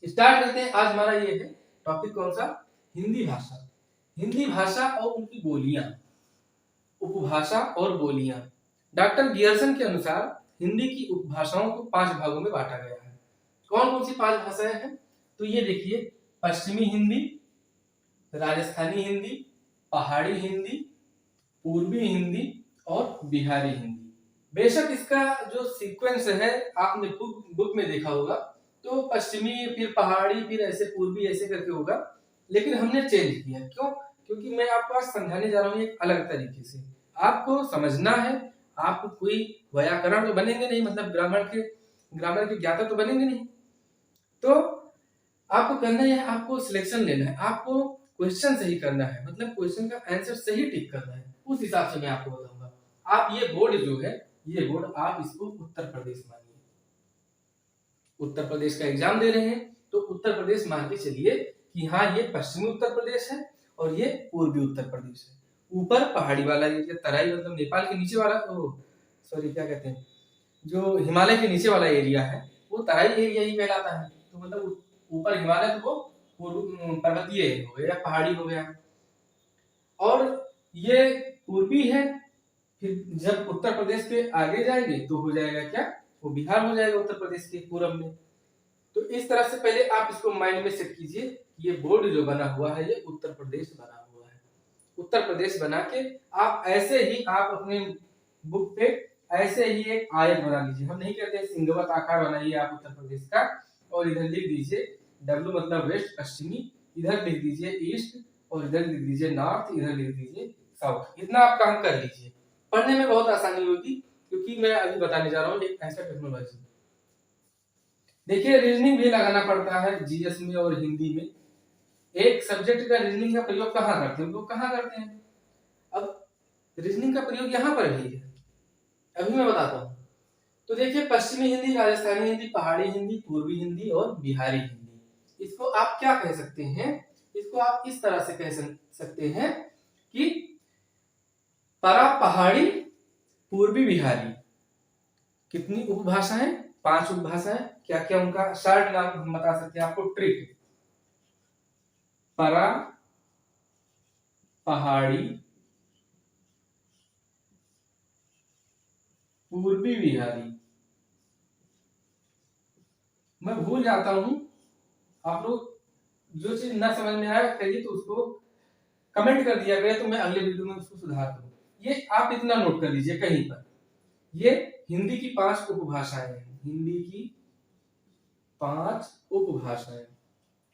Start करते हैं। आज हमारा ये है टॉपिक कौन सा, हिंदी भाषा। हिंदी भाषा और उनकी बोलियां, उपभाषा और बोलियां। डॉक्टर गियर्सन के अनुसार हिंदी की उपभाषाओं को 5 भागों में बांटा गया है। कौन कौन सी 5 भाषाएं हैं, तो ये देखिए, पश्चिमी हिंदी, राजस्थानी हिंदी, पहाड़ी हिंदी, पूर्वी हिंदी और बिहारी हिंदी। बेशक इसका जो सीक्वेंस है आपने बुक में देखा होगा, तो पश्चिमी फिर पहाड़ी फिर ऐसे पूर्वी ऐसे करके होगा, लेकिन हमने चेंज किया। क्यों? क्योंकि मैं आपको आज समझाने जा रहा हूँ एक अलग तरीके से। आपको समझना है, आपको कोई व्याकरण तो बनेंगे नहीं, मतलब ग्रामर के ज्ञाता तो बनेंगे नहीं। तो आपको करना है, आपको सिलेक्शन लेना है, आपको क्वेश्चन सही करना है, मतलब क्वेश्चन का आंसर सही टिक करना है, उस हिसाब से मैं आपको बताऊंगा। आप ये बोर्ड जो है, ये बोर्ड आप इसको उत्तर प्रदेश मानिए। उत्तर प्रदेश का एग्जाम दे रहे हैं तो उत्तर प्रदेश मान के चलिए कि हाँ ये पश्चिमी उत्तर प्रदेश है और ये पूर्वी उत्तर प्रदेश है। ऊपर पहाड़ी वाला एरिया, तराई मतलब नेपाल के नीचे वाला, सॉरी क्या कहते हैं, जो हिमालय के नीचे वाला एरिया है वो तराई एरिया ही कहलाता है। तो मतलब ऊपर हिमालय तो वो पर्वतीय हो गया, पहाड़ी हो गया। और ये पूर्वी है, फिर जब उत्तर प्रदेश के आगे जाएंगे तो हो जाएगा क्या, वो बिहार हो जाएगा उत्तर प्रदेश के पूरब में। तो इस तरह से पहले आप इसको माइंड में सेट कीजिए, ये बोर्ड जो बना हुआ है ये उत्तर प्रदेश बना हुआ है। उत्तर प्रदेश बना के आप ऐसे ही आप अपने बुक पे ऐसे ही एक आयत बना लीजिए। हम नहीं कहते सिंगवत आकार बनाइए आप उत्तर प्रदेश का, और इधर लिख दीजिए डब्ल्यू मतलब वेस्ट पश्चिमी, इधर लिख दीजिए ईस्ट, और इधर लिख दीजिए नॉर्थ, इधर लिख दीजिए साउथ। इतना आप काम कर लीजिए, पढ़ने में बहुत आसानी होगी, क्योंकि मैं अभी बताने जा रहा हूँ एक ऐसा टेक्नोलॉजी। देखिए रीजनिंग भी लगाना पड़ता है जीएस में और हिंदी में। एक सब्जेक्ट का रीजनिंग का प्रयोग कहाँ करते हैं, लोग कहाँ करते हैं। अब रीजनिंग का प्रयोग यहाँ पर भी है, अभी मैं बताता हूँ। तो देखिए पश्चिमी हिंदी, राजस्थानी हिंदी, पहाड़ी हिंदी, पूर्वी हिंदी और बिहारी हिंदी। इसको आप क्या कह सकते हैं, इसको आप इस तरह से कह सकते हैं कि परा पहाड़ी पूर्वी बिहारी। कितनी उपभाषाएं, 5 उपभाषाएं। क्या क्या उनका शॉर्ट नाम हम बता सकते हैं आपको, ट्रिक। परा पहाड़ी पूर्वी बिहारी। मैं भूल जाता हूं, आप लोग जो चीज ना समझ में आया कहिए तो उसको कमेंट कर दिया गया, तो मैं अगले वीडियो में उसको सुधार दूं। ये आप इतना नोट कर लीजिए कहीं पर, ये हिंदी की 5 उपभाषाएं हैं। हिंदी की 5 उपभाषाएं।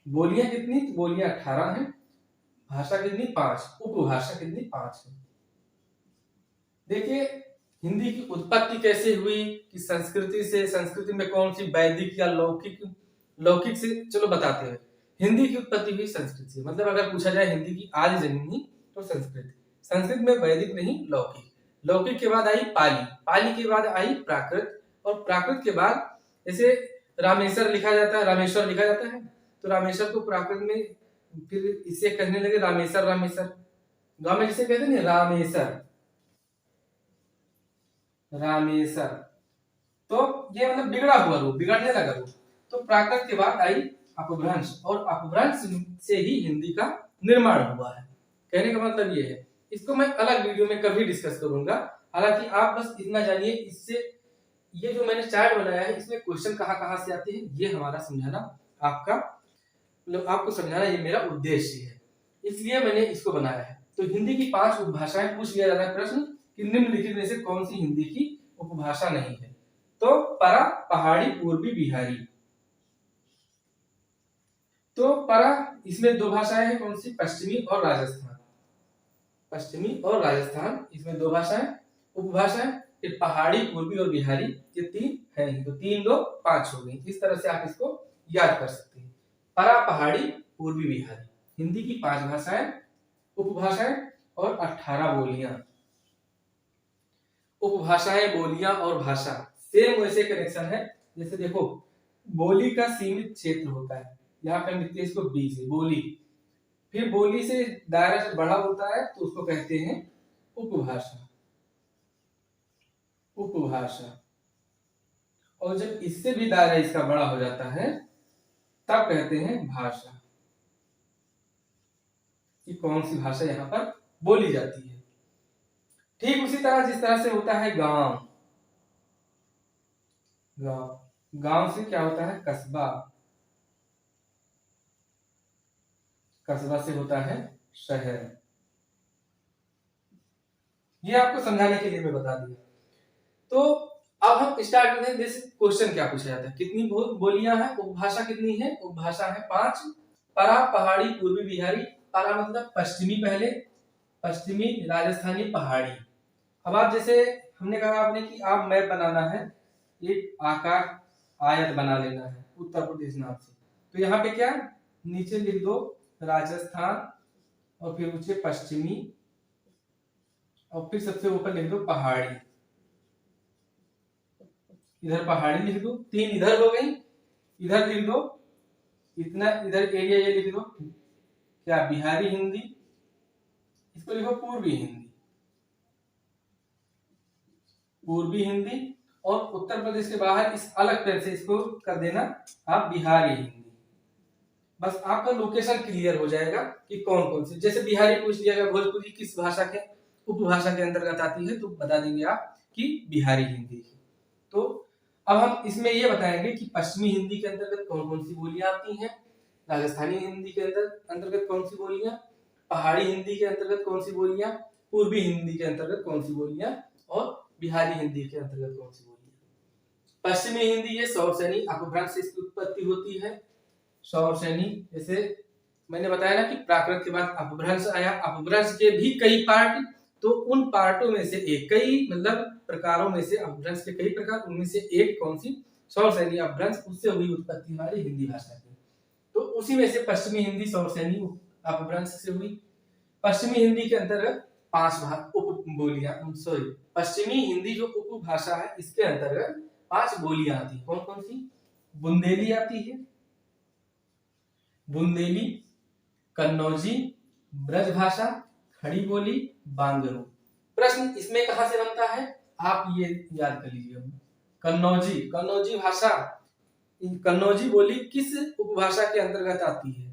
बोलियां कितनी, बोलियां 18 हैं, भाषा कितनी 5, उपभाषा कितनी 5 है। देखिए हिंदी की उत्पत्ति कैसे हुई, कि संस्कृति से, संस्कृति में कौन सी, वैदिक या लौकिक। लौकिक से चलो बताते हैं। हिंदी की उत्पत्ति हुई संस्कृत से, मतलब अगर पूछा जाए हिंदी की आदि जन्मी तो संस्कृत। संस्कृत में वैदिक नहीं, लौकिक। लौकिक के बाद आई पाली, पाली के बाद आई प्राकृत, और प्राकृत के बाद जैसे रामेश्वर लिखा जाता है, रामेश्वर लिखा जाता है, तो रामेश्वर को प्राकृत में फिर इसे कहने लगे रामेश्वर। रामेश्वर गांव में जिसे कहते हैं रामेश्वर, रामेश्वर। तो ये मतलब बिगड़ा हुआ रूप, बिगड़ने लगा रूप। तो प्राकृत के बाद आई अपभ्रंश, और अपभ्रंश से ही हिंदी का निर्माण हुआ है। कहने का मतलब ये है, इसको मैं अलग वीडियो में कभी डिस्कस करूंगा। हालांकि आप बस इतना जानिए, इससे ये जो मैंने चार्ट बनाया है इसमें क्वेश्चन कहाँ कहाँ से आते हैं, ये हमारा समझाना आपका, मतलब आपको समझाना ये मेरा उद्देश्य है, इसलिए मैंने इसको बनाया है। तो हिंदी की 5 उपभाषाएं पूछ लिया जाता है प्रश्न कि निम्नलिखित में से कौन सी हिंदी की उपभाषा नहीं है, तो परा पहाड़ी पूर्वी बिहारी। तो परा, इसमें 2 भाषाएं हैं, कौन सी, पश्चिमी और राजस्थान। पश्चिमी और राजस्थान, इसमें 2 भाषाएं उपभाषाएं। फिर पहाड़ी पूर्वी और बिहारी, ये 3 है, तो 3 लोग 5 हो गई। इस तरह से आप इसको याद कर सकते हैं, परा पहाड़ी पूर्वी बिहारी। हिंदी की 5 भाषाएं, उपभाषाएं और 18 बोलियां। उपभाषाएं, बोलियां और भाषा सेम वैसे कनेक्शन है। जैसे देखो बोली का सीमित क्षेत्र होता है, यहाँ पे लिखते हैं इसको बी से, बोली। फिर बोली से दायरा जब बड़ा होता है तो उसको कहते हैं उपभाषा। उपभाषा। और जब इससे भी दायरा इसका बड़ा हो जाता है तब कहते हैं भाषा कि कौन सी भाषा यहाँ पर बोली जाती है। ठीक उसी तरह जिस तरह से होता है गांव, गांव गांव से क्या होता है कस्बा, कस्बा से होता है शहर। ये आपको समझाने के लिए मैं बता दिया। तो अब हम स्टार्ट करते हैं। जैसे क्वेश्चन क्या पूछा जाता है, कितनी बोलियां हैं, उपभाषा कितनी है, उपभाषा है 5। परा, पहाड़ी, पूर्वी, बिहारी। परा मतलब पश्चिमी, पहले पश्चिमी, राजस्थानी, पहाड़ी। अब आप जैसे हमने कहा आपने कि आप मैप बनाना है, एक आकार आयत बना लेना है उत्तर प्रदेश नाम से। तो यहाँ पे क्या नीचे लिख दो राजस्थान, और फिर नीचे पश्चिमी, और फिर सबसे ऊपर लिख दो पहाड़ी। इधर पहाड़ी लिख दो, 3 इधर हो गई, इधर लिख दो इतना, इधर एरिया ये लिख दो क्या बिहारी हिंदी, इसको लिखो पूर्वी हिंदी, पूर्वी हिंदी। और उत्तर प्रदेश के बाहर इस अलग पेन से इसको कर देना आप बिहारी हिंदी। बस आपका लोकेशन क्लियर हो जाएगा कि कौन कौन सी, जैसे बिहारी पूछ लिया गया भोजपुरी किस भाषा के उपभाषा के अंतर्गत आती है, तो बता देंगे आप कि बिहारी हिंदी। तो अब हम इसमें ये बताएंगे कि पश्चिमी हिंदी के अंतर्गत कौन कौन सी बोलियां आती हैं, राजस्थानी हिंदी के अंतर्गत कौन सी बोलियां, पहाड़ी हिंदी के अंतर्गत कौन सी बोलियां, पूर्वी हिंदी के अंतर्गत कौन सी बोलियां, और बिहारी हिंदी के अंतर्गत कौन सी बोलियां। पश्चिमी हिंदी ये सौरसेनी अपभ्रंश से इसकी उत्पत्ति होती है। सौरसेनी, जैसे मैंने बताया ना कि प्राकृत के बाद अपभ्रंश आया, अपभ्रंश के भी कई पार्ट, तो उन पार्टों में से एक, कई मतलब प्रकारों में से अपभ्रंश के कई प्रकार, उनमें से एक कौन सी सौरसेनी अपभ्रंश, उससे हुई उत्पत्ति हमारी हिंदी भाषा की। तो उसी में से पश्चिमी हिंदी सौरसेनी अपभ्रंश से हुई। पश्चिमी हिंदी के अंतर्गत 5 उप बोलियां, सॉरी पश्चिमी हिंदी जो उपभाषा है इसके अंतर्गत 5 बोलियां आती, कौन कौन सी, बुंदेली आती है, बुंदेली, कन्नौजी, ब्रजभाषा, खड़ी बोली, बांगरू। प्रश्न इसमें कहां से बनता है, आप ये याद कर लीजिए। कन्नौजी, कन्नौजी भाषा, कन्नौजी बोली किस उपभाषा के अंतर्गत आती है,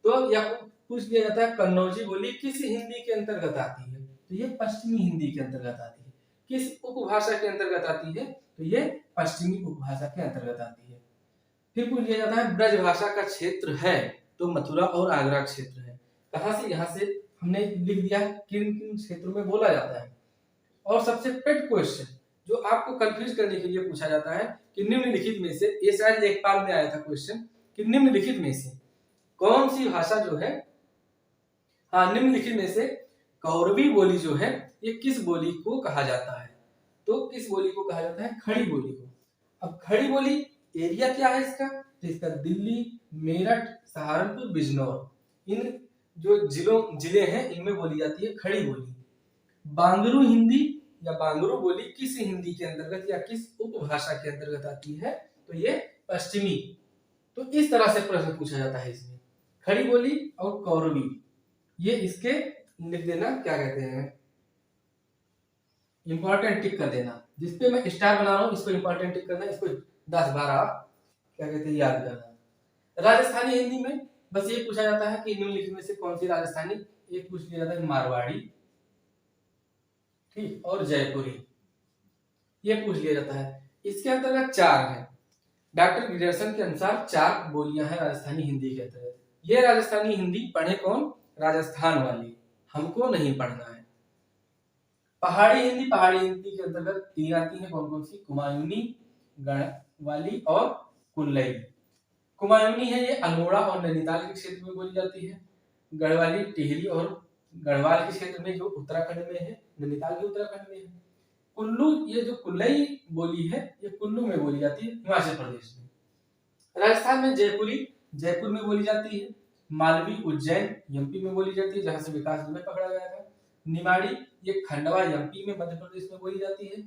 तो यह पूछ लिया जाता है कन्नौजी बोली किस हिंदी के अंतर्गत आती है, तो ये पश्चिमी हिंदी के अंतर्गत आती है। किस उपभाषा के अंतर्गत आती है, तो ये पश्चिमी उपभाषा के अंतर्गत आती है। फिर पूछ लिया जाता है ब्रजभाषा का क्षेत्र है, तो मथुरा और आगरा क्षेत्र है। कहां से, यहाँ से हमने लिख दिया किन किन क्षेत्रों में बोला जाता है। और सबसे पेट क्वेश्चन जो आपको कंफ्यूज करने के लिए पूछा जाता है कि निम्नलिखित में से, ये शायद लेखपाल में आया था क्वेश्चन, कि निम्नलिखित में से कौन सी भाषा जो है, हाँ निम्नलिखित में से कौरवी बोली जो है ये किस बोली को कहा जाता है, तो किस बोली को कहा जाता है, खड़ी बोली को। अब खड़ी बोली एरिया क्या है इसका, तो इसका दिल्ली, मेरठ, सहारनपुर, बिजनौर, इन जो जिले हैं इनमें बोली जाती है खड़ी बोली। बांगरू हिंदी या बांगरू बोली किस हिंदी के अंतर्गत या किस उपभाषा के अंतर्गत आती है, तो ये पश्चिमी। तो इस तरह से प्रश्न पूछा जाता है इसमें, खड़ी बोली और कौरवी, ये इसके लिख देना, क्या कहते हैं इंपॉर्टेंट टिक कर देना, जिसपे मैं स्टार बना रहा हूं इसको इंपॉर्टेंट टिक करना, इसको 10-12 क्या कहते हैं याद करना। राजस्थानी हिंदी में बस ये पूछा जाता है कि निम्नलिखित में से कौन सी राजस्थानी, एक पूछ लिया जाता है मारवाड़ी, ठीक, और जयपुरी, ये पूछ लिया जाता है। इसके अंतर्गत 4 है, डॉक्टर गिडरसन के अनुसार 4 बोलियां हैं राजस्थानी हिंदी के अंतर्गत। ये राजस्थानी हिंदी पढ़े कौन, राजस्थान वाली, हमको नहीं पढ़ना है। पहाड़ी हिंदी, पहाड़ी हिंदी के अंतर्गत 3 आती है, कौन कौन सी, कुमायूनी, गढ़वाली और कुल्लई। कुमायूनी है ये अल्मोड़ा और नैनीताल के क्षेत्र में बोली जाती है। गढ़वाली टिहरी और गढ़वाल के क्षेत्र में जो उत्तराखंड में है, नैनीताल भी उत्तराखंड में है। कुल्लू, ये जो कुल्लई बोली है ये कुल्लू में बोली जाती है, हिमाचल प्रदेश में। राजस्थान में जयपुरी, जयपुर में बोली जाती है। मालवी, उज्जैन एमपी में बोली जाती है, जहां से विकास दुबे पकड़ा गया था। निमाड़ी, ये खंडवा एमपी में मध्य प्रदेश में बोली जाती है।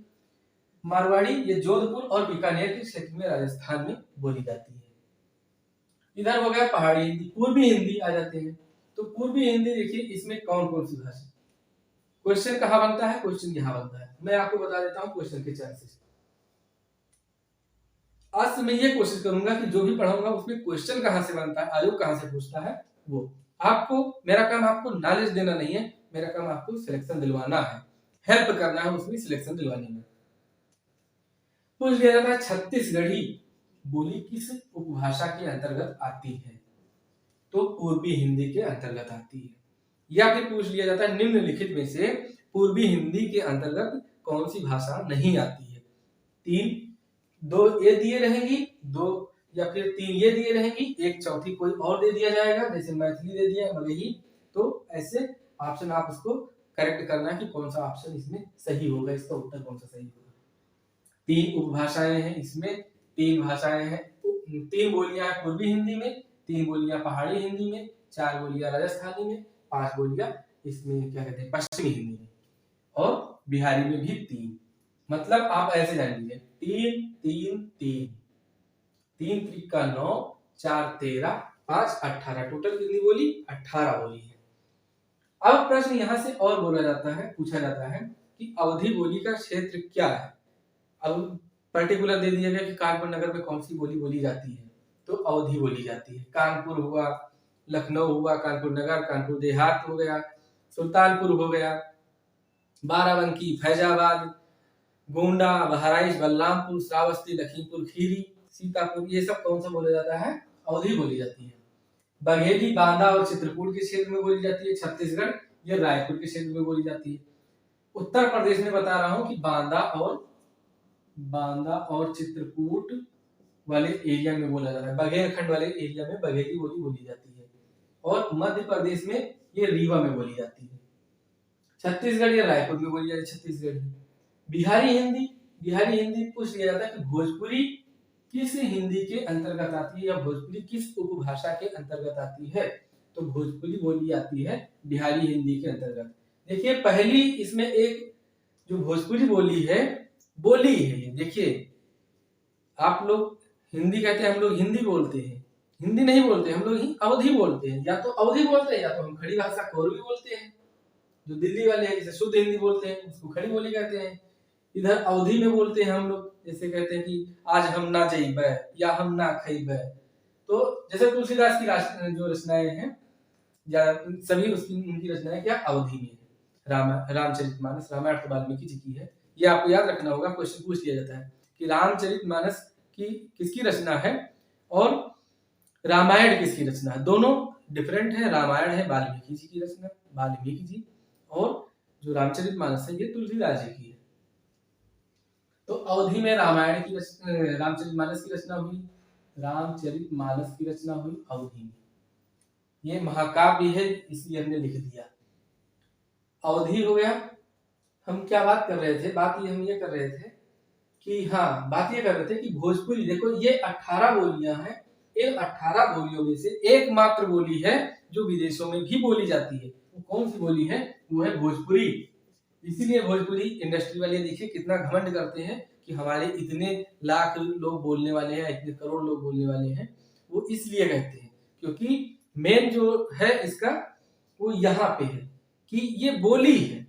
मारवाड़ी, ये जोधपुर और बीकानेर के क्षेत्र में राजस्थान में बोली जाती है। इधर हो गया पहाड़ी हिंदी। पूर्वी हिंदी आ जाते हैं, तो पूर्वी हिंदी देखिए इसमें कौन कौन सी भाषा, क्वेश्चन कहां बनता है, क्वेश्चन यहां बनता है, मैं आपको बता देता हूं क्वेश्चन के चांसेस। आज से मैं ये कोशिश करूंगा कि जो भी पढ़ाऊंगा उसमें क्वेश्चन कहाँ से बनता है, आयोग कहाँ से पूछता है, वो आपको, मेरा काम आपको नॉलेज देना नहीं है, मेरा काम आपको सिलेक्शन दिलवाना है, हेल्प करना है उसमें सिलेक्शन दिलवाने में। पूछ लिया जाता है छत्तीसगढ़ी बोली किस उपभाषा के अंतर्गत आती है, तो पूर्वी हिंदी के अंतर्गत आती है। या फिर पूछ लिया जाता है निम्नलिखित में से पूर्वी हिंदी के अंतर्गत कौन सी भाषा नहीं आती है। तीन, दो ये दिए रहेंगी, दो या फिर तीन ये दिए रहेंगी, एक चौथी कोई और दे दिया जाएगा, जैसे मैथिली दे दिया, मगही। तो ऐसे ऑप्शन आप उसको करेक्ट करना कि कौन सा ऑप्शन इसमें सही होगा, इसका उत्तर कौन सा सही होगा। तीन उपभाषाएं हैं इसमें, तीन भाषाएं हैं, तीन बोलियां पूर्वी हिंदी में, तीन बोलियां पहाड़ी हिंदी में, चार बोलियां राजस्थानी में, पांच बोलियां इसमें क्या कहते हैं पश्चिमी हिंदी में, और बिहारी में भी तीन। मतलब आप ऐसे जान लीजिए तीन तीन तीन, तीन त्रिका 9, 4 13, 5 18, टोटल कितनी बोली, 18 बोली है। अब प्रश्न यहां से और बोला जाता है, पूछा जाता है कि अवधि बोली का क्षेत्र क्या है। अब पर्टिकुलर दे दिया गया कि कानपुर नगर में कौन सी बोली बोली जाती है, तो अवधि बोली जाती है। कानपुर हुआ, लखनऊ हुआ, कानपुर नगर, कानपुर देहात हो गया, सुल्तानपुर हो गया, बाराबंकी, फैजाबाद, गोंडा, बहराइच, बलरामपुर, श्रावस्ती, लखीमपुर खीरी, सीतापुर, ये सब कौन सा बोला जाता है, अवधि बोली जाती है। बघेली, बांदा और चित्रकूट के क्षेत्र में बोली जाती है। छत्तीसगढ़ ये रायपुर के क्षेत्र में बोली जाती है। उत्तर प्रदेश में बता रहा हूं कि बांदा और चित्रकूट वाले एरिया में बोला जाता है, बघेलखंड वाले एरिया में बघेली बोली बोली जाती है, और मध्य प्रदेश में ये रीवा में बोली जाती है। छत्तीसगढ़ या रायपुर में बोली जाती है छत्तीसगढ़ी। बिहारी हिंदी पूछ लिया जाता है कि भोजपुरी किस हिंदी के अंतर्गत आती है, या भोजपुरी किस उपभाषा के अंतर्गत आती है, तो भोजपुरी बोली आती है बिहारी हिंदी के अंतर्गत। देखिए पहली इसमें एक जो भोजपुरी बोली है ये देखिए, आप लोग हिंदी कहते हैं, हम लोग हिंदी बोलते हैं, हिंदी नहीं बोलते हम लोग अवधि बोलते हैं, या तो अवधि बोलते हैं या तो हम खड़ी भाषा कोरवी बोलते हैं। जो दिल्ली वाले हैं जैसे शुद्ध हिंदी बोलते हैं उसको खड़ी बोली कहते हैं। इधर अवधि में बोलते हैं हम लोग, जैसे कहते हैं कि आज हम ना जइबे या हम ना खइबे। तो जैसे तुलसीदास की जो रचनाएं हैं या सभी उसकी उनकी रचनाएं क्या अवधि में है। रामचरितमानस, रामायण तो वाल्मीकि जी की है, ये आपको याद रखना होगा, क्वेश्चन पूछ लिया जाता है कि रामचरितमानस की किसकी रचना है और रामायण किसकी रचना है। दोनों डिफरेंट है, रामायण है वाल्मीकि जी की रचना, वाल्मीकि जी, और जो रामचरितमानस है ये तुलसीदास जी की है। तो अवधि में रामायण की रामचरितमानस की रचना हुई, रामचरितमानस की रचना हुई अवधि में। ये महाकाव्य है इसलिए हमने लिख दिया। अवधि हो गया। हम क्या बात कर रहे थे, हम ये कर रहे थे कि हाँ, बात ये कर रहे थे कि भोजपुरी, देखो ये 18 बोलियां हैं, इन 18 बोलियों में से एकमात्र बोली है जो विदेशों में भी बोली जाती है। वो कौन सी बोली है, वो है भोजपुरी। इसीलिए भोजपुरी इंडस्ट्री वाले देखिए कितना घमंड करते हैं कि हमारे इतने लाख लोग बोलने वाले हैं, इतने करोड़ लोग बोलने वाले हैं। वो इसलिए कहते हैं क्योंकि मेन जो है इसका वो यहाँ पे है कि ये बोली है।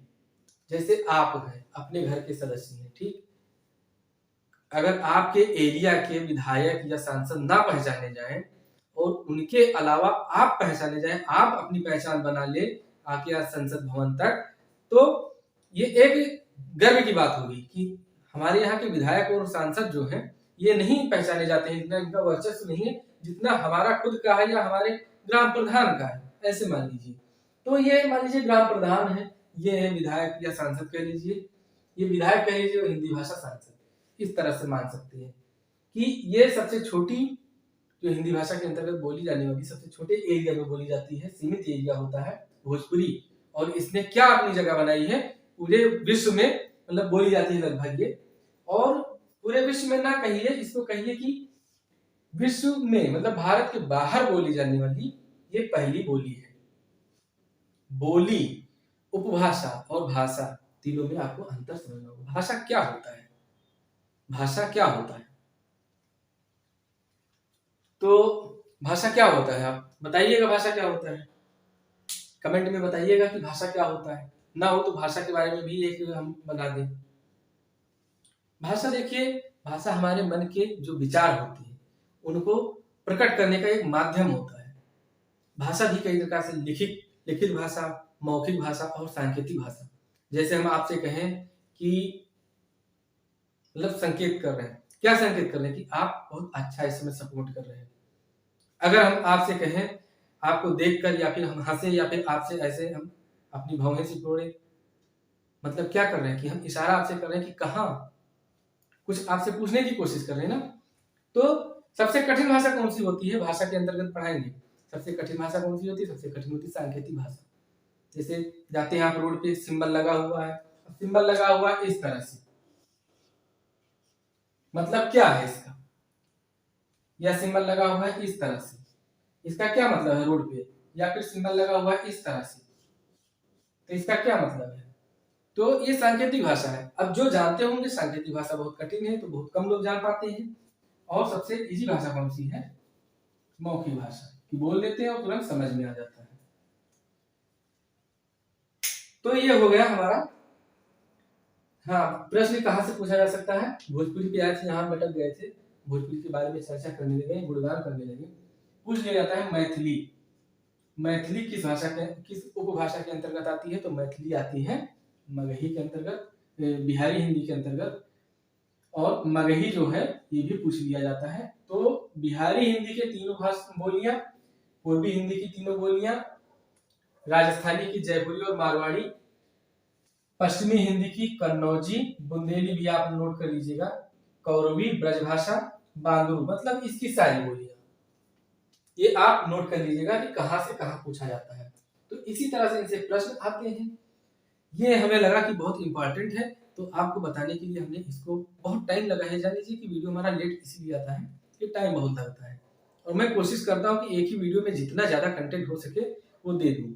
जैसे आप हैं, अपने घर के सदस्य हैं, ठीक, अगर आपके एरिया के विधायक या सांसद ना पहचाने जाएं और उनके अलावा आप पहचाने जाएं, आप अपनी पहचान बना ले आके आज संसद भवन तक, तो ये एक गर्व की बात होगी कि हमारे यहाँ के विधायक और सांसद जो हैं ये नहीं पहचाने जाते हैं, इतना इनका वर्चस्व नहीं है जितना हमारा खुद का है या हमारे ग्राम प्रधान का है। ऐसे मान लीजिए, तो ये मान लीजिए ग्राम प्रधान है, ये है विधायक या सांसद कह लीजिए, ये विधायक कह लीजिए, हिंदी भाषा सांसद, इस तरह से मान सकते हैं कि ये सबसे छोटी जो हिंदी भाषा के अंतर्गत बोली जाने वाली सबसे छोटे एरिया में बोली जाती है, सीमित एरिया होता है भोजपुरी। और इसने क्या अपनी जगह बनाई है पूरे विश्व में, मतलब बोली जाती है लगभग ये, और पूरे विश्व में ना कहिए, इसको कहिए कि विश्व में मतलब भारत के बाहर बोली जाने वाली ये पहली बोली है। बोली, उपभाषा और भाषा तीनों में आपको अंतर समझना होगा। भाषा क्या होता है, भाषा क्या होता है, तो भाषा क्या होता है आप बताइएगा, भाषा क्या होता है, कमेंट में बताइएगा कि भाषा क्या होता है। ना हो तो भाषा के बारे में भी एक हम बना दें। भाषा देखिए भाषा हमारे मन के जो विचार होते हैं उनको प्रकट करने का एक माध्यम होता है। भाषा भी कई प्रकार से लिखित लिखित भाषा, मौखिक भाषा और सांकेतिक भाषा। जैसे हम आपसे कहें कि मतलब संकेत कर रहे हैं, क्या संकेत कर रहे हैं कि आप बहुत अच्छा इसमें सपोर्ट कर रहे हैं। अगर हम आपसे कहें, आपको देखकर या फिर हम हंसे या फिर आपसे ऐसे हम अपनी भौहें सिकोड़े, मतलब क्या कर रहे हैं कि हम इशारा आपसे कर रहे हैं कि कहाँ, कुछ आपसे पूछने की कोशिश कर रहे हैं ना। तो सबसे कठिन भाषा कौन सी होती है, भाषा के अंतर्गत पढ़ाएंगे। सबसे कठिन भाषा कौन सी होती है, सबसे कठिन होती है सांकेतिक भाषा। जैसे जाते हैं आप रोड पे, सिंबल लगा हुआ है, सिंबल लगा हुआ है इस तरह से, मतलब क्या है इसका, या सिंबल लगा हुआ है इस तरह से, इसका क्या मतलब है रोड पे, या फिर सिंबल लगा हुआ है इस तरह से, तो इसका क्या मतलब है। तो ये सांकेतिक भाषा है। अब जो जानते होंगे सांकेतिक भाषा बहुत कठिन है तो बहुत कम लोग जान पाते हैं। और सबसे इजी भाषा कौन सी है, मौखिक भाषा, कि बोल देते हैं और तुरंत समझ में आ जाता है। तो ये हो गया हमारा। हाँ, प्रश्न कहाँ से पूछा जा सकता है, भोजपुरी के आज यहाँ भटक गए थे, भोजपुरी के बारे में चर्चा करने लगे, गुणगान करने लगे। पूछ लिया जाता है मैथिली। मैथिली किस भाषा के, किस उपभाषा के अंतर्गत आती है, तो मैथिली आती है मगही के अंतर्गत, बिहारी हिंदी के अंतर्गत। और मगही जो है ये भी पूछ लिया जाता है। तो बिहारी हिंदी के तीनों बोलियां, पूर्वी हिंदी की तीनों बोलियां, राजस्थानी की जयपुरी और मारवाड़ी, पश्चिमी हिंदी की कन्नौजी, बुंदेली भी आप नोट कर लीजिएगा, कौरवी, ब्रजभाषा, बांदुरु, मतलब इसकी सारी बोलियां ये आप नोट कर लीजिएगा कि कहां से कहां पूछा जाता है। तो इसी तरह से इनसे प्रश्न आते हैं। ये हमें लगा कि बहुत इंपॉर्टेंट है, तो आपको बताने के लिए हमने इसको, बहुत टाइम लगा है, जान लीजिए कि वीडियो हमारा लेट इसलिए आता है कि टाइम बहुत लगता है। और मैं कोशिश करता हूँ कि एक ही वीडियो में जितना ज्यादा कंटेंट हो सके वो दे दूं।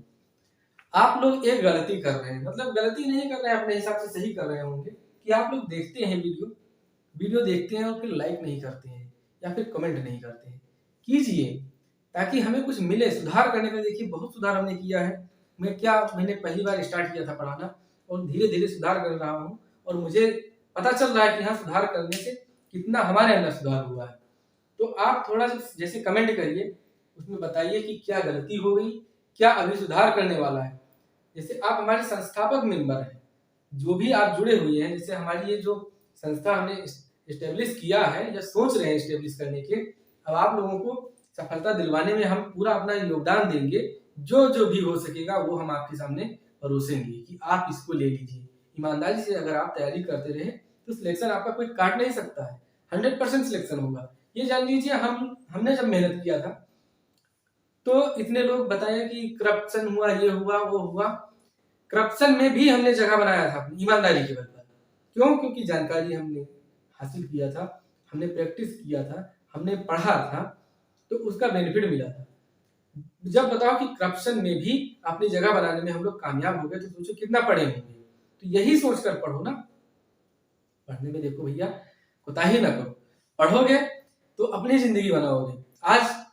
आप लोग एक गलती कर रहे हैं, मतलब गलती नहीं कर रहे हैं, अपने हिसाब से सही कर रहे होंगे, कि आप लोग देखते हैं वीडियो देखते हैं और फिर लाइक नहीं करते हैं या फिर कमेंट नहीं करते हैं। कीजिए ताकि हमें कुछ मिले, सुधार करने का। देखिए बहुत सुधार हमने किया है। मैंने पहली बार स्टार्ट किया था पढ़ाना और धीरे धीरे सुधार कर रहा हूँ, और मुझे पता चल रहा है कि हाँ, सुधार करने से कितना हमारे अंदर सुधार हुआ है। तो आप थोड़ा सा जैसे कमेंट करिए, उसमें बताइए कि क्या गलती हो गई, क्या अभी सुधार करने वाला है। जैसे आप हमारे संस्थापक मेंबर हैं, जो भी आप जुड़े हुए हैं, जैसे हमारी ये जो संस्था हमने इस्टेब्लिश किया है या सोच रहे हैं इस्टेब्लिश करने के, अब आप लोगों को सफलता दिलवाने में हम पूरा अपना योगदान देंगे। जो जो भी हो सकेगा वो हम आपके सामने परोसेंगे कि आप इसको ले लीजिए। ईमानदारी से अगर आप तैयारी करते रहे तो सिलेक्शन आपका कोई काट नहीं सकता है, 100% सिलेक्शन होगा। ये जान लीजिए, हमने जब मेहनत किया था तो इतने लोग बताए कि करप्शन हुआ, ये हुआ, वो हुआ। करप्शन में भी हमने जगह बनाया था अपनी ईमानदारी के बल पर। क्यों? क्योंकि जानकारी हमने हासिल किया था, हमने प्रैक्टिस किया था, हमने पढ़ा था, तो उसका बेनिफिट मिला था। जब बताओ कि करप्शन में भी अपनी जगह बनाने में हम लोग कामयाब हो गए, तो सोचो कितना पढ़े होंगे। तो यही सोचकर पढ़ो ना। पढ़ने में देखो भैया, कोताही ना करो। पढ़ोगे तो अपनी जिंदगी बनाओगे। आज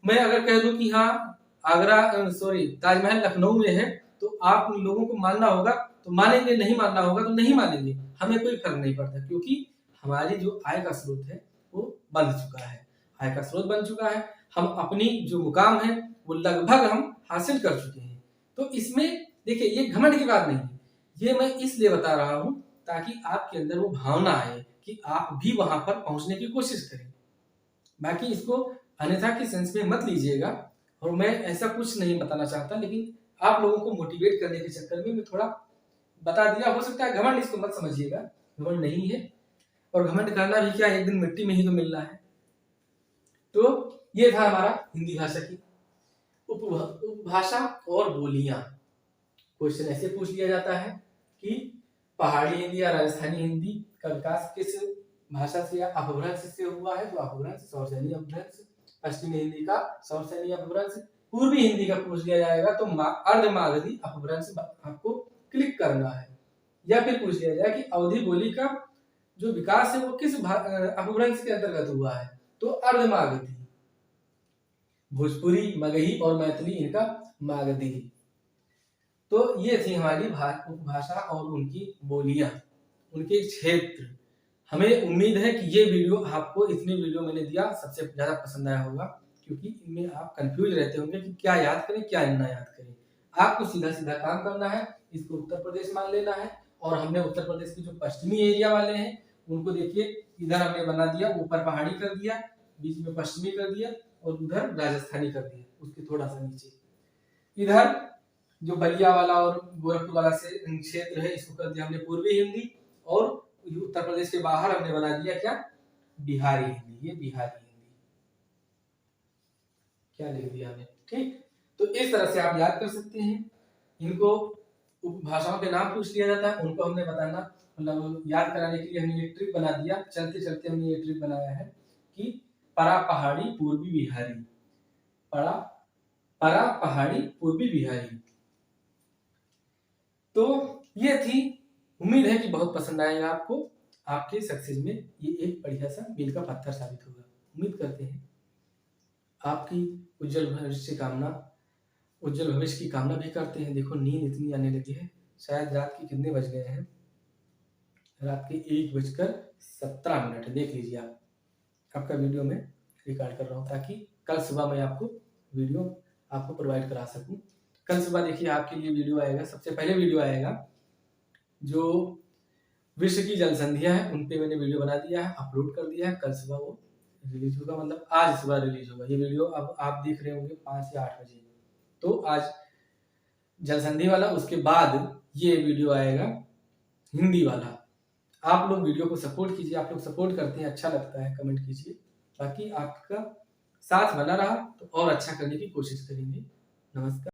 मैं अगर कह दूं कि हाँ, ताजमहल लखनऊ में है, तो आप लोगों को मानना होगा तो मानेंगे, नहीं मानना होगा तो नहीं मानेंगे। हमें कोई फर्क नहीं पड़ता, क्योंकि हमारी जो आय का स्रोत है वो बन चुका है, आय का स्रोत बन चुका है। हम अपनी जो मुकाम है वो लगभग हम हासिल कर चुके हैं। तो इसमें देखिए, ये घमंड की बात नहीं है, ये मैं इसलिए बता रहा हूं ताकि आपके अंदर वो भावना आए कि आप भी वहां पर पहुंचने की कोशिश करें। बाकी इसको अन्यथा के सेंस में मत लीजिएगा, और मैं ऐसा कुछ नहीं बताना चाहता, लेकिन आप लोगों को मोटिवेट करने के चक्कर में मैं थोड़ा बता दिया। हो सकता है घमंड इसको मत समझिएगा, घमंड नहीं है, और घमंड करना भी क्या, एक दिन मिट्टी में ही तो मिलना है। तो ये था हमारा हिंदी भाषा की उपभाषा और बोलियां। क्वेश्चन ऐसे पूछ लिया जाता है कि पहाड़ी हिंदी या राजस्थानी हिंदी का विकास किस भाषा से या अपभ्रंश से हुआ है, तो अपभ्रंश, सौरसैनी अपभ्रंश। पश्चिमी हिंदी का सौरसैनी अपभ्रंश। पूर्वी हिंदी का पूछ लिया जाएगा तो अर्धमागधी अपभ्रंश आपको क्लिक करना है। या फिर पूछ लिया जाए कि अवधी बोली का जो विकास है वो किस अपभ्रंश के अंतर्गत हुआ है, तो अर्धमागधी। भोजपुरी, मगही और मैथिली इनका मागधी। तो ये थी हमारी उपभाषा और उनकी बोलियां, उनके क्षेत्र। हमें उम्मीद है कि ये वीडियो आपको, इतनी वीडियो मैंने दिया, सबसे ज़्यादा पसंद आया होगा, क्योंकि इनमें आप कंफ्यूज रहते होंगे कि क्या याद करें क्या ना याद करें। आपको सीधा सीधा काम करना है, इसको उत्तर प्रदेश मान लेना है। और हमने उत्तर प्रदेश के जो पश्चिमी एरिया वाले हैं उनको देखिए, इधर हमने बना दिया, ऊपर पहाड़ी कर दिया, बीच में पश्चिमी कर दिया, और उधर राजस्थानी कर दिया, उसके थोड़ा सा नीचे इधर जो बलिया वाला और गोरखपुर वाला से क्षेत्र है, इसको कर दिया हमने पूर्वी हिंदी। और उत्तर प्रदेश के बाहर हमने बना दिया क्या, बिहारी हिंदी। ये बिहारी हिंदी क्या लिख दिया हमने, ठीक। तो इस तरह से आप याद कर सकते हैं। इनको उपभाषाओं के नाम पूछ लिया जाता है, उनको हमने बताना, मतलब याद कराने के लिए हमने ये ट्रिक बना दिया। चलते चलते हमने ये ट्रिक बनाया है कि परा पहाड़ी पूर्वी बिहारी, परा पहाड़ी पूर्वी बिहारी। तो ये थी, उम्मीद है कि बहुत पसंद आएगा आपको। आपके सक्सेस में ये एक बढ़िया सा मील का पत्थर साबित होगा। उम्मीद करते हैं आपकी उज्जवल भविष्य कामना, उज्जवल भविष्य की कामना भी करते हैं। देखो नींद इतनी आने लगी है, शायद रात के कितने बज गए हैं, रात के 1:17 देख लीजिए आप। आपका वीडियो में रिकॉर्ड कर रहा हूँ ताकि कल सुबह मैं आपको वीडियो आपको प्रोवाइड करा सकूँ। कल सुबह देखिए आपके लिए वीडियो आएगा, सबसे पहले वीडियो आएगा जो विश्व की जल संधियां है, उन पे मैंने वीडियो बना दिया है, अपलोड कर दिया है। कल सुबह वो रिलीज होगा, मतलब आज सुबह रिलीज होगा ये वीडियो। अब आप देख रहे होंगे 5 या 8 बजे, तो आज जल संधि वाला, उसके बाद ये वीडियो आएगा हिंदी वाला। आप लोग वीडियो को सपोर्ट कीजिए, आप लोग सपोर्ट करते हैं, अच्छा लगता है, कमेंट कीजिए। बाकी आपका साथ बना रहा तो और अच्छा करने की कोशिश करेंगे। नमस्कार।